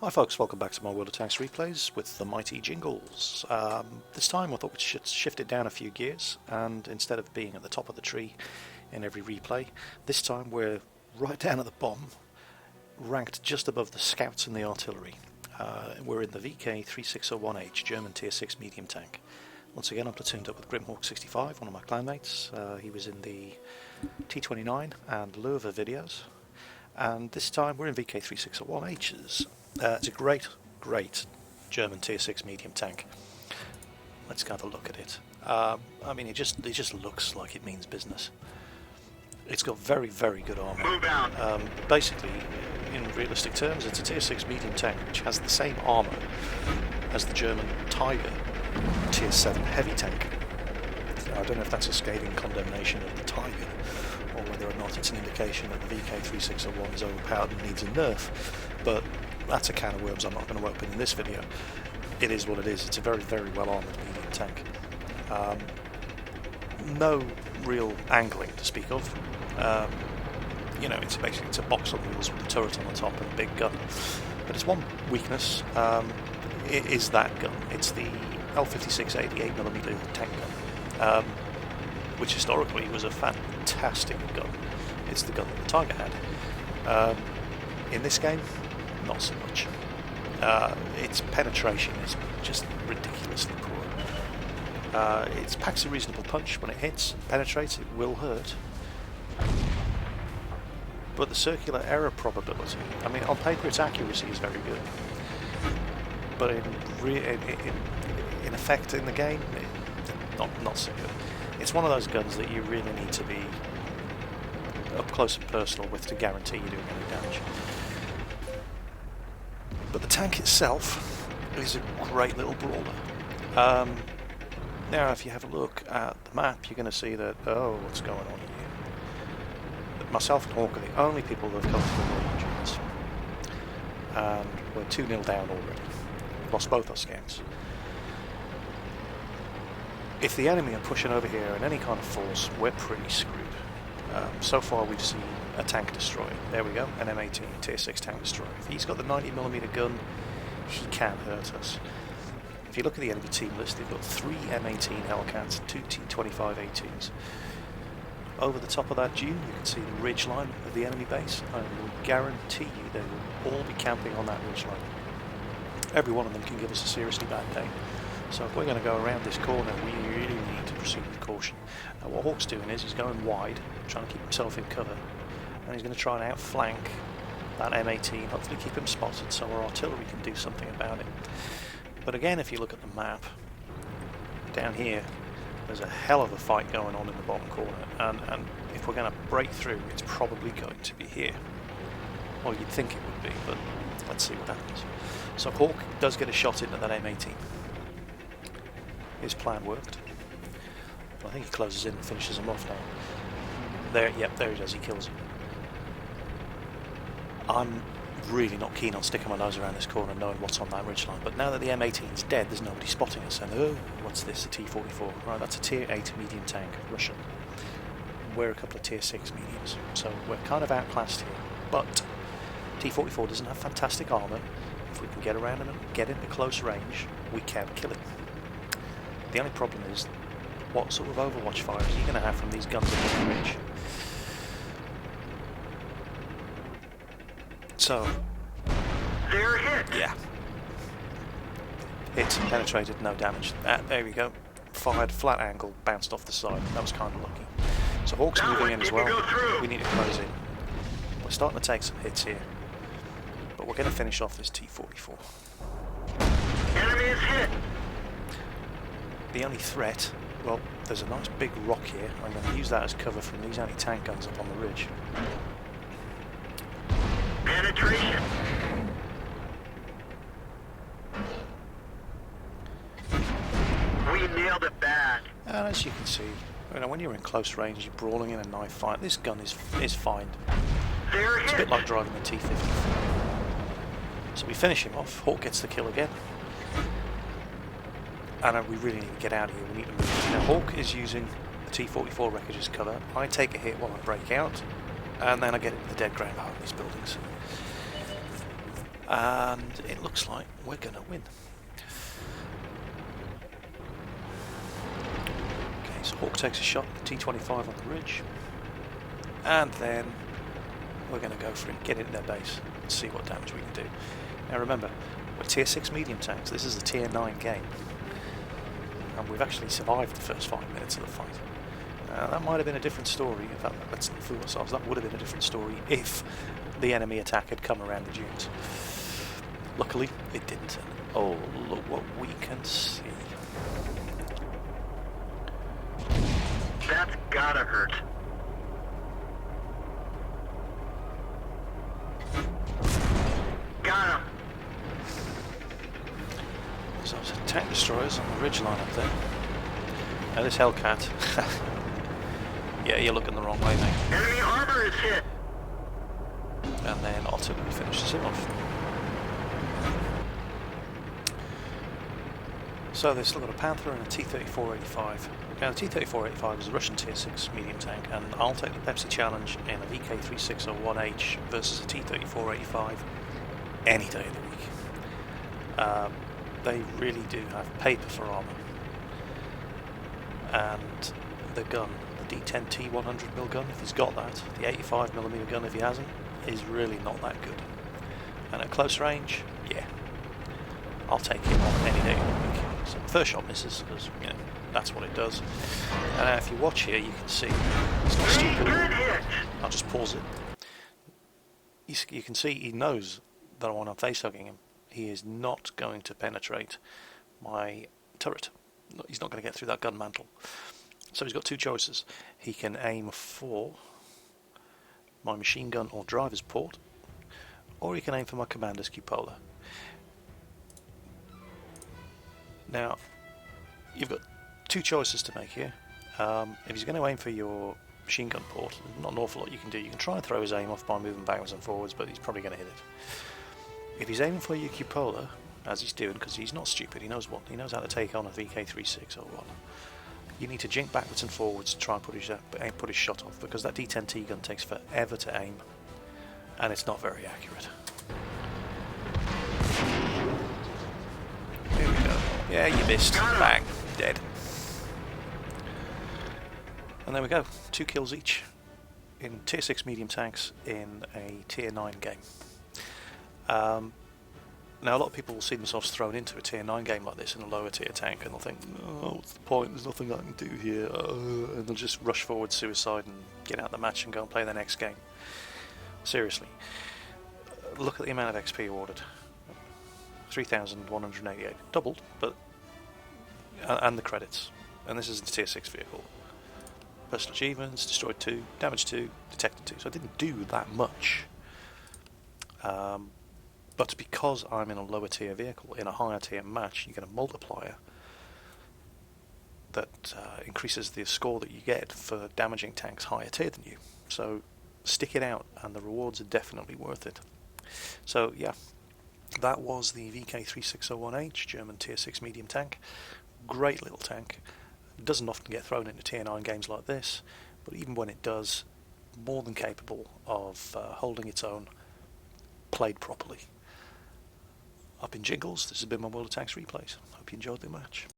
Hi folks, welcome back to my World of Tanks replays with the mighty Jingles. This time I thought we should shift it down a few gears, and instead of being at the top of the tree in every replay, this time we're right down at the bottom, ranked just above the scouts and the artillery. We're in the VK3601H, German tier 6 medium tank. Once again I'm platooned up with Grimhawk65, one of my clanmates. He was in the T29 and Lurva videos. And this time we're in VK3601H's. It's a great German tier 6 medium tank. Let's have a look at it. I mean, it just looks like it means business. It's got very good armour. Basically, in realistic terms, it's a tier 6 medium tank which has the same armour as the German Tiger tier 7 heavy tank. Now, I don't know if that's a scathing condemnation of the Tiger, or whether or not it's an indication that the VK3601 is overpowered and needs a nerf, but that's a can of worms I'm not going to open in this video. It is what it is. It's a very well armoured medium tank. No real angling to speak of. You know, it's basically a box on wheels with a turret on the top and a big gun. But its one weakness is that gun. It's the L56 88mm tank gun, which historically was a fantastic gun. It's the gun that the Tiger had. In this game, not so much. Its penetration is just ridiculously poor. It packs a reasonable punch when it hits and penetrates. It will hurt. But the circular error probability, I mean, on paper its accuracy is very good. But in effect in the game, not so good. It's one of those guns that you really need to be up close and personal with to guarantee you doing any damage. But the tank itself is a great little brawler. Now if you have a look at the map, you're going to see that, oh, what's going on here? Myself and Hawk are the only people that have come to the Northern Dunes. And we're 2-0 down already. Lost both our scouts. If the enemy are pushing over here in any kind of force, we're pretty screwed. So far we've seen a tank destroyer. There we go, an M18 tier 6 tank destroyer. If he's got the 90mm gun, he can hurt us. If you look at the enemy team list, they've got 3 M18 Hellcats, 2 T25A2s. Over the top of that dune, you can see the ridge line of the enemy base. I will guarantee you they will all be camping on that ridge line. Every one of them can give us a seriously bad day. So if we're going to go around this corner, we really need to proceed with caution. Now what Hawk's doing is he's going wide, trying to keep himself in cover, and he's going to try and outflank that M18, hopefully keep him spotted so our artillery can do something about it. But again, if you look at the map, down here, there's a hell of a fight going on in the bottom corner, and if we're going to break through, it's probably going to be here. Well, you'd think it would be, but let's see what happens. So Hawk does get a shot into that M18. His plan worked. I think he closes in and finishes him off now. There, yep, there he does, he kills him. I'm really not keen on sticking my nose around this corner knowing what's on that ridgeline, but now that the M18's dead, there's nobody spotting us, and oh, what's this, a T44? Right, that's a tier 8 medium tank, Russian. We're a couple of tier 6 mediums, so we're kind of outclassed here, but T44 doesn't have fantastic armour. If we can get around him and get into close range, we can kill him. The only problem is, what sort of overwatch fire is he going to have from these guns on the ridge? So, they're hit. Yeah. Hit, penetrated, no damage. There we go. Fired, flat angle, bounced off the side. That was kind of lucky. So Hawk's moving in as well. We need to close in. We're starting to take some hits here, but we're going to finish off this T44. Enemy is hit. The only threat, well, there's a nice big rock here. I'm going to use that as cover from these anti-tank guns up on the ridge. Penetration. We nailed it bad. And as you can see, you know, when you're in close range, you're brawling in a knife fight. This gun is fine. They're It's a hit. bit like driving a T54. So we finish him off. Hawk gets the kill again. And we really need to get out of here. We need to move. Now Hawk is using the T44 wreckage as cover. I take a hit while I break out, and then I get into the dead ground behind these buildings. and it looks like we're going to win. Okay, so Hawk takes a shot at the T-25 on the ridge, and then we're going to go for it, get into their base, and see what damage we can do. Now remember, we're tier 6 medium tanks, this is a tier 9 game, and we've actually survived the first 5 minutes of the fight. That might have been a different story. In fact, let's not fool ourselves, that would have been a different story if the enemy attack had come around the dunes. Luckily, it didn't. Oh, look what we can see. That's gotta hurt. Got him. So there's tank destroyers on the ridge line up there. Now this Hellcat, yeah, you're looking the wrong way, mate. Enemy armor is hit. And then ultimately finishes him off. So they've still got a Panther and a T-3485. Now the T-3485 is a Russian tier 6 medium tank, and I'll take the Pepsi challenge in a VK3601H versus a T-3485 any day of the week. They really do have paper for armour. And the gun, the D10T 100mm gun, if he's got that, the 85mm gun if he hasn't, is really not that good. And at close range, yeah, I'll take him on any day of the week. So the first shot misses, because, you know, that's what it does. And if you watch here, you can see, it's not stupid. I'll just pause it. You can see he knows that when I'm face-hugging him, he is not going to penetrate my turret. He's not going to get through that gun mantle. So he's got two choices. He can aim for my machine gun or driver's port, or he can aim for my commander's cupola. Now, you've got two choices to make here. If he's going to aim for your machine gun port, there's not an awful lot you can do. You can try and throw his aim off by moving backwards and forwards, but he's probably going to hit it. If he's aiming for your cupola, as he's doing, because he's not stupid, he knows how to take on a VK3601. You need to jink backwards and forwards to try and put his shot off, because that D10T gun takes forever to aim, and it's not very accurate. Here we go. Yeah, you missed. Bang. Dead. And there we go. 2 kills each in tier 6 medium tanks in a tier 9 game. Now a lot of people will see themselves thrown into a tier 9 game like this in a lower tier tank, and they'll think, oh, what's the point, there's nothing I can do here, and they'll just rush forward, suicide, and get out of the match and go and play the next game. Seriously, look at the amount of XP awarded. 3,188, doubled, but and the credits, and this is the tier 6 vehicle. Personal achievements, destroyed 2, damaged 2, detected 2, so I didn't do that much. But because I'm in a lower tier vehicle, in a higher tier match, you get a multiplier that increases the score that you get for damaging tanks higher tier than you. So stick it out, and the rewards are definitely worth it. So yeah, that was the VK3601H, German tier 6 medium tank. Great little tank. It doesn't often get thrown into tier 9 games like this, but even when it does, more than capable of holding its own, played properly. I've been Jiggles, this has been my World of Tanks Replays. Hope you enjoyed the match.